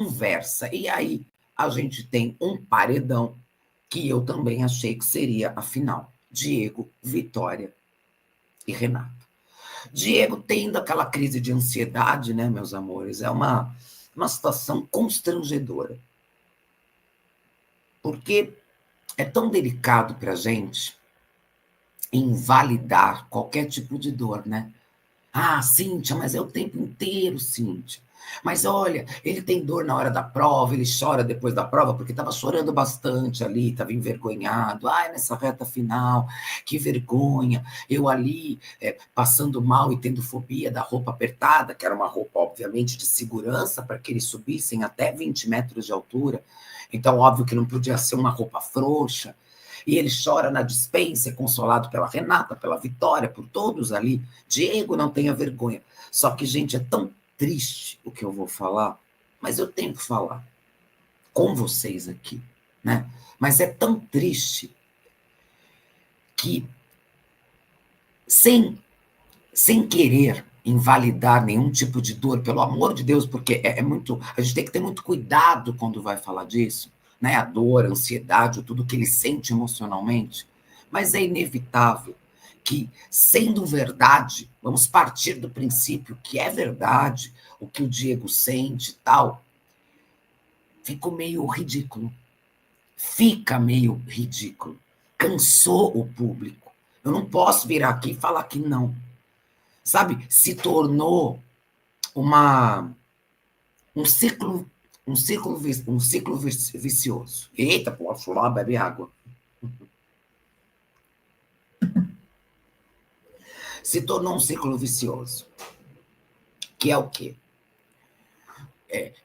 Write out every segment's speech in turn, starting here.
conversa. E aí a gente tem um paredão que eu também achei que seria a final. Diego, Vitória e Renato. Diego tendo aquela crise de ansiedade, né, meus amores? É uma situação constrangedora. Porque é tão delicado para a gente invalidar qualquer tipo de dor, né? Ah, Cíntia, mas é o tempo inteiro, Cíntia. Mas olha, ele tem dor na hora da prova, ele chora depois da prova, porque estava chorando bastante ali, estava envergonhado. Ai, nessa reta final, que vergonha. Eu ali, passando mal e tendo fobia da roupa apertada, que era uma roupa, obviamente, de segurança, para que eles subissem até 20 metros de altura. Então, óbvio que não podia ser uma roupa frouxa. E ele chora na dispensa, consolado pela Renata, pela Vitória, por todos ali. Diego, não tenha vergonha. Só que, gente, é tão triste o que eu vou falar, mas eu tenho que falar com vocês aqui, né? Mas é tão triste que, sem querer invalidar nenhum tipo de dor, pelo amor de Deus, porque é muito. A gente tem que ter muito cuidado quando vai falar disso, né? A dor, a ansiedade, tudo que ele sente emocionalmente. Mas é inevitável que, sendo verdade, vamos partir do princípio que é verdade, o que o Diego sente e tal, ficou meio ridículo. Fica meio ridículo. Cansou o público. Eu não posso vir aqui e falar que não. Sabe, se tornou um ciclo, um ciclo vicioso. Eita, posso lá beber água. Se tornou um ciclo vicioso. Que é o quê?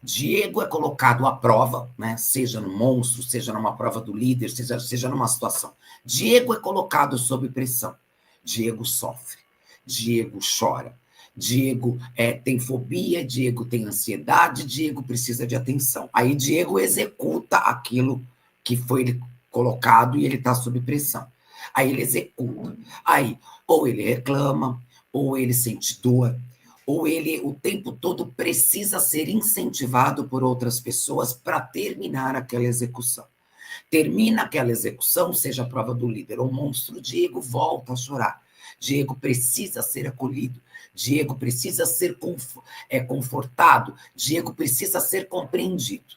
Diego é colocado à prova, né? Seja no monstro, seja numa prova do líder, seja numa situação. Diego é colocado sob pressão. Diego sofre. Diego chora. Diego tem fobia, Diego tem ansiedade, Diego precisa de atenção. Aí Diego executa aquilo que foi ele colocado e ele está sob pressão. Aí ele executa. Aí, ou ele reclama, ou ele sente dor, ou ele o tempo todo precisa ser incentivado por outras pessoas para terminar aquela execução. Termina aquela execução, seja a prova do líder ou monstro, Diego volta a chorar. Diego precisa ser acolhido. Diego precisa ser confortado. Diego precisa ser compreendido.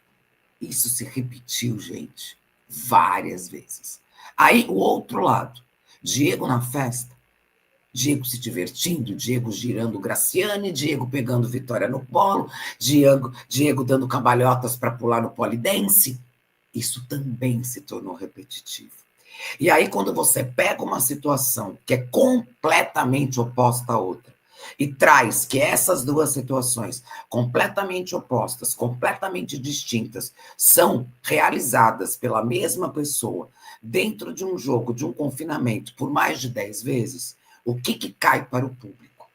Isso se repetiu, gente, várias vezes. Aí, o outro lado. Diego na festa. Diego se divertindo, Diego girando Graciane, Diego pegando Vitória no polo, Diego dando cambalhotas para pular no polidense. Isso também se tornou repetitivo. E aí, quando você pega uma situação que é completamente oposta à outra, e traz que essas duas situações, completamente opostas, completamente distintas, são realizadas pela mesma pessoa, dentro de um jogo, de um confinamento, por mais de 10 vezes, o que cai para o público?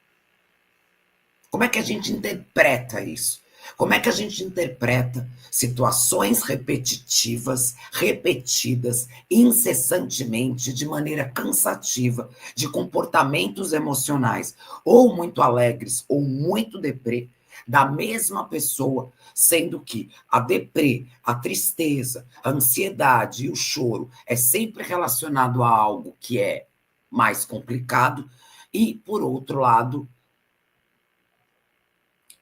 Como é que a gente interpreta isso? Como é que a gente interpreta situações repetitivas, repetidas, incessantemente, de maneira cansativa, de comportamentos emocionais, ou muito alegres, ou muito deprê, da mesma pessoa, sendo que a deprê, a tristeza, a ansiedade e o choro é sempre relacionado a algo que é mais complicado, e, por outro lado,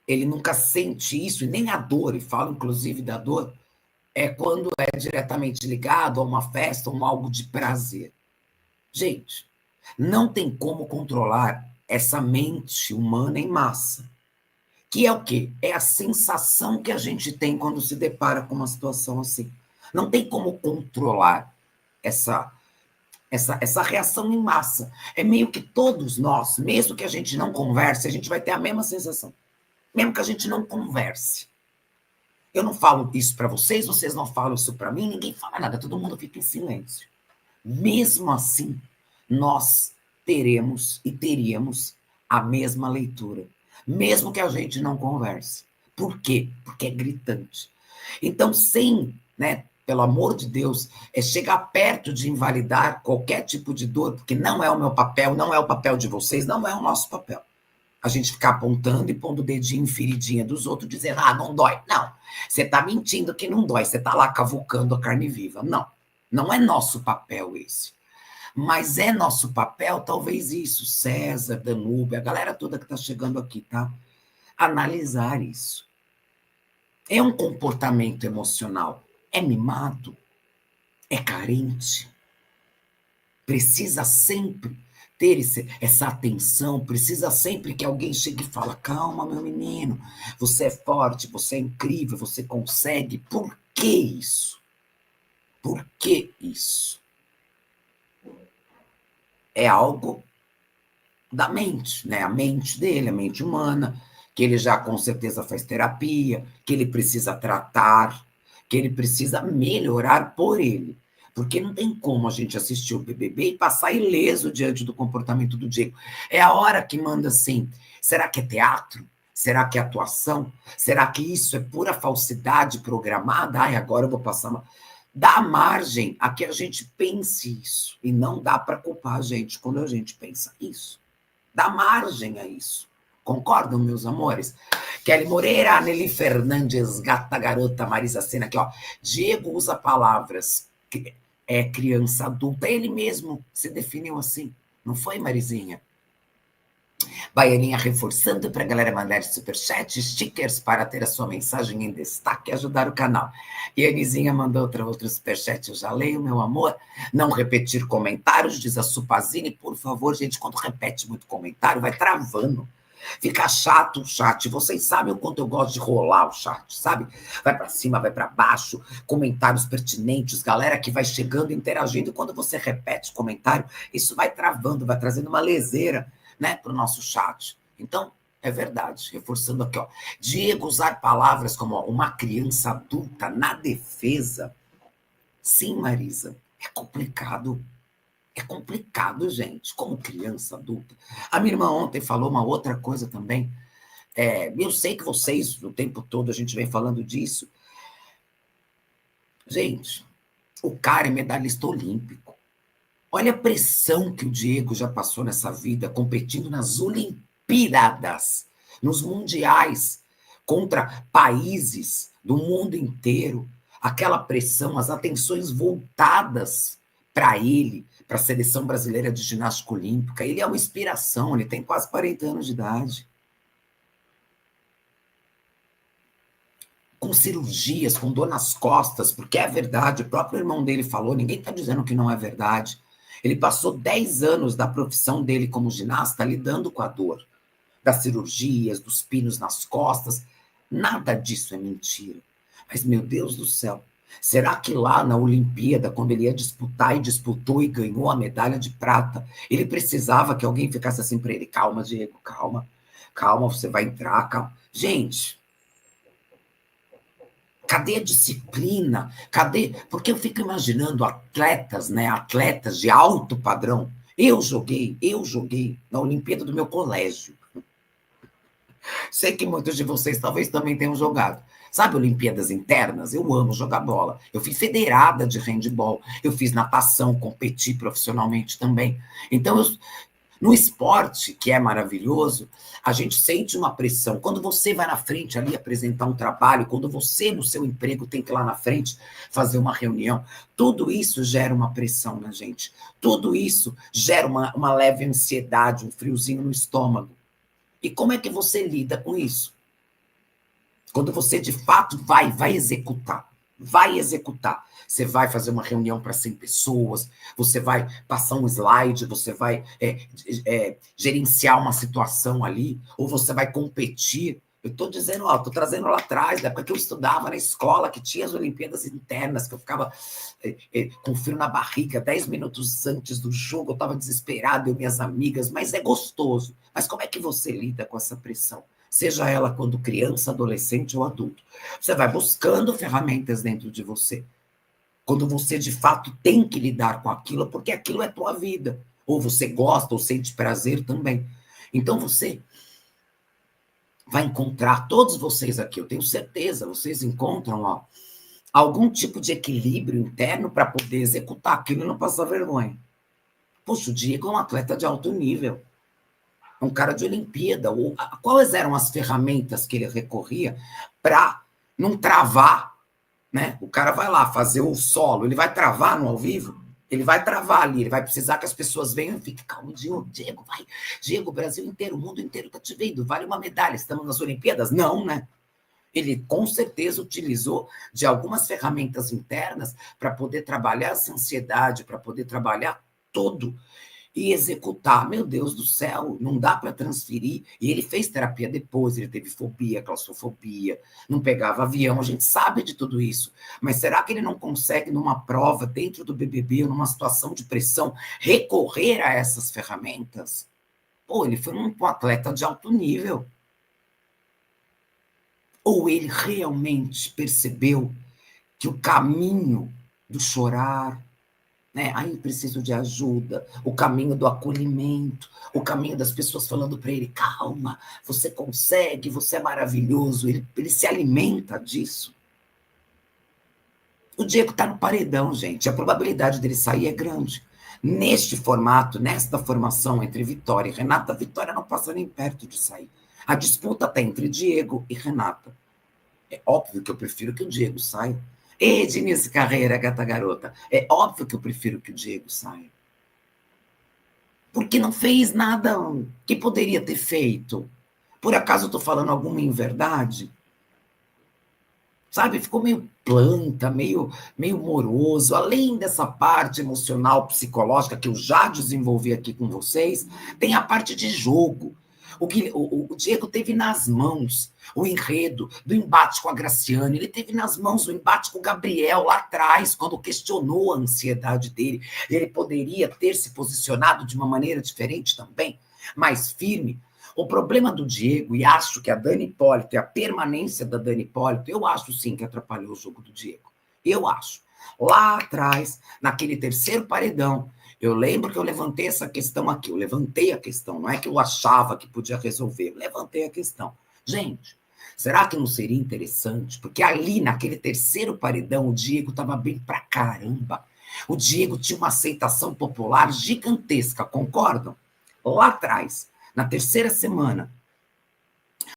ele nunca sente isso, e nem a dor, e falo inclusive da dor, quando é diretamente ligado a uma festa ou algo de prazer. Gente, não tem como controlar essa mente humana em massa. Que é o quê? É a sensação que a gente tem quando se depara com uma situação assim. Não tem como controlar essa reação em massa. É meio que todos nós, mesmo que a gente não converse, a gente vai ter a mesma sensação. Mesmo que a gente não converse. Eu não falo isso para vocês, vocês não falam isso para mim, ninguém fala nada, todo mundo fica em silêncio. Mesmo assim, nós teremos e teríamos a mesma leitura, mesmo que a gente não converse. Por quê? Porque é gritante. Então, pelo amor de Deus, chegar perto de invalidar qualquer tipo de dor, porque não é o meu papel, não é o papel de vocês, não é o nosso papel. A gente ficar apontando e pondo o dedinho em feridinha dos outros, dizendo, não dói. Não, você está mentindo que não dói, você está lá cavucando a carne viva. Não, não é nosso papel esse. Mas é nosso papel, talvez isso, César, Danúbio, a galera toda que está chegando aqui, tá? Analisar isso. É um comportamento emocional. É mimado? É carente? Precisa sempre ter essa atenção, precisa sempre que alguém chegue e fale, calma, meu menino, você é forte, você é incrível, você consegue. Por que isso? Por que isso? É algo da mente, né? A mente dele, a mente humana, que ele já com certeza faz terapia, que ele precisa tratar, que ele precisa melhorar por ele. Porque não tem como a gente assistir o BBB e passar ileso diante do comportamento do Diego. É a hora que manda assim, será que é teatro? Será que é atuação? Será que isso é pura falsidade programada? Ai, agora eu vou passar uma... Dá margem a que a gente pense isso. E não dá para culpar a gente quando a gente pensa isso. Dá margem a isso. Concordam, meus amores? Kelly Moreira, Nelly Fernandes, Gata Garota, Marisa Sena, aqui, ó. Diego usa palavras que é criança adulta. Ele mesmo se definiu assim. Não foi, Marizinha? Baianinha reforçando para a galera mandar superchat, stickers para ter a sua mensagem em destaque e ajudar o canal. E a Anizinha mandou outro superchat, eu já leio, meu amor. Não repetir comentários, diz a Supazine. Por favor, gente, quando repete muito comentário, vai travando. Fica chato o chat. Vocês sabem o quanto eu gosto de rolar o chat, sabe? Vai para cima, vai para baixo, comentários pertinentes, galera que vai chegando, interagindo. Quando você repete o comentário, isso vai travando, vai trazendo uma leseira, né, para o nosso chat. Então, é verdade, reforçando aqui, ó. Diego usar palavras como uma criança adulta na defesa. Sim, Marisa, é complicado. É complicado, gente, como criança adulta. A minha irmã ontem falou uma outra coisa também. Eu sei que vocês, o tempo todo, a gente vem falando disso. Gente, o cara é medalhista olímpico. Olha a pressão que o Diego já passou nessa vida, competindo nas Olimpíadas, nos mundiais, contra países do mundo inteiro. Aquela pressão, as atenções voltadas para ele, para a seleção brasileira de ginástica olímpica. Ele é uma inspiração, ele tem quase 40 anos de idade. Com cirurgias, com dor nas costas, porque é verdade, o próprio irmão dele falou, ninguém está dizendo que não é verdade. Ele passou 10 anos da profissão dele como ginasta lidando com a dor, das cirurgias, dos pinos nas costas. Nada disso é mentira. Mas, meu Deus do céu, será que lá na Olimpíada, quando ele ia disputar e disputou e ganhou a medalha de prata, ele precisava que alguém ficasse assim para ele, calma, Diego, calma, calma, você vai entrar, calma. Gente, cadê a disciplina? Cadê? Porque eu fico imaginando atletas, né? Atletas de alto padrão. Eu joguei na Olimpíada do meu colégio. Sei que muitos de vocês talvez também tenham jogado. Sabe, Olimpíadas internas? Eu amo jogar bola. Eu fui federada de handebol. Eu fiz natação, competi profissionalmente também. Então, no esporte, que é maravilhoso, a gente sente uma pressão. Quando você vai na frente ali apresentar um trabalho, quando você no seu emprego tem que ir lá na frente fazer uma reunião, tudo isso gera uma pressão na gente. Tudo isso gera uma leve ansiedade, um friozinho no estômago. E como é que você lida com isso? Quando você, de fato, vai executar. Vai executar. Você vai fazer uma reunião para 100 pessoas, você vai passar um slide, você vai gerenciar uma situação ali, ou você vai competir. Eu estou dizendo, estou trazendo lá atrás, da época que eu estudava na escola, que tinha as Olimpíadas internas, que eu ficava com frio na barriga, 10 minutos antes do jogo, eu estava desesperado, eu e minhas amigas, mas é gostoso. Mas como é que você lida com essa pressão? Seja ela quando criança, adolescente ou adulto. Você vai buscando ferramentas dentro de você. Quando você, de fato, tem que lidar com aquilo, porque aquilo é tua vida. Ou você gosta, ou sente prazer também. Então, você vai encontrar, todos vocês aqui, eu tenho certeza, vocês encontram algum tipo de equilíbrio interno para poder executar aquilo e não passar vergonha. Poxa, o Diego é um atleta de alto nível. um cara de Olimpíada. Quais eram as ferramentas que ele recorria para não travar, né? O cara vai lá fazer o solo, ele vai travar no ao vivo? Ele vai travar ali, ele vai precisar que as pessoas venham e fiquem, calma, Diego, vai. Diego, o Brasil inteiro, o mundo inteiro está te vendo, vale uma medalha, estamos nas Olimpíadas? Não, né? Ele com certeza utilizou de algumas ferramentas internas para poder trabalhar essa ansiedade, para poder trabalhar todo e executar. Meu Deus do céu, não dá para transferir. E ele fez terapia depois, ele teve fobia, claustrofobia, não pegava avião, a gente sabe de tudo isso. Mas será que ele não consegue, numa prova, dentro do BBB, numa situação de pressão, recorrer a essas ferramentas? Pô, ele foi um atleta de alto nível. Ou ele realmente percebeu que o caminho do chorar, né? Aí preciso de ajuda, o caminho do acolhimento, o caminho das pessoas falando para ele, calma, você consegue, você é maravilhoso, ele se alimenta disso. O Diego está no paredão, gente, a probabilidade dele sair é grande. Neste formato, nesta formação entre Vitória e Renata, a Vitória não passa nem perto de sair. A disputa está entre Diego e Renata. É óbvio que eu prefiro que o Diego saia. Ei, Denise Carreira, gata garota, é óbvio que eu prefiro que o Diego saia. Porque não fez nada que poderia ter feito. Por acaso eu estou falando alguma inverdade? Sabe, ficou meio planta, meio moroso. Além dessa parte emocional, psicológica, que eu já desenvolvi aqui com vocês, tem a parte de jogo. O Diego teve nas mãos o enredo do embate com a Graciane, ele teve nas mãos o embate com o Gabriel lá atrás, quando questionou a ansiedade dele. Ele poderia ter se posicionado de uma maneira diferente também, mais firme. O problema do Diego, e acho que a Dani Hipólito e a permanência da Dani Hipólito, eu acho sim que atrapalhou o jogo do Diego. Eu acho. Lá atrás, naquele terceiro paredão, eu lembro que eu levantei essa questão aqui, eu levantei a questão, não é que eu achava que podia resolver, eu levantei a questão. Gente, será que não seria interessante? Porque ali, naquele terceiro paredão, o Diego estava bem pra caramba. O Diego tinha uma aceitação popular gigantesca, concordam? Lá atrás, na terceira semana,